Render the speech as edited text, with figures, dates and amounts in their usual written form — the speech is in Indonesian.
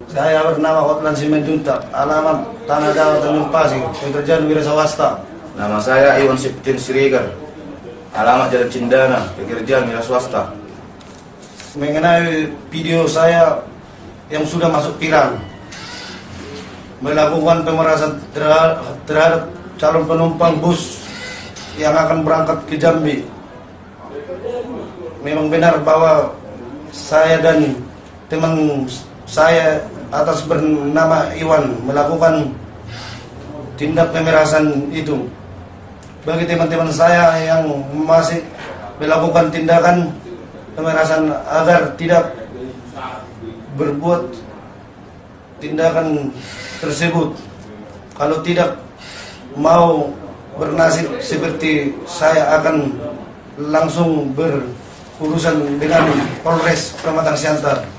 Saya bernama Hotman Simenjuntak, alamat Tanah Dawa Tanjung Pasir, pekerjaan wira swasta. Nama saya Iwan Septin Sirigar, alamat Jalan Cindana, pekerjaan wira swasta. Mengenai video saya yang sudah masuk viral, melakukan pemerasan terhadap calon penumpang bus yang akan berangkat ke Jambi. Memang benar bahwa saya dan teman saya atas bernama Iwan melakukan tindak pemerasan itu. Bagi teman-teman saya yang masih melakukan tindakan pemerasan agar tidak berbuat tindakan tersebut, kalau tidak mau bernasib seperti saya, akan langsung berurusan dengan Polres Pematang Siantar.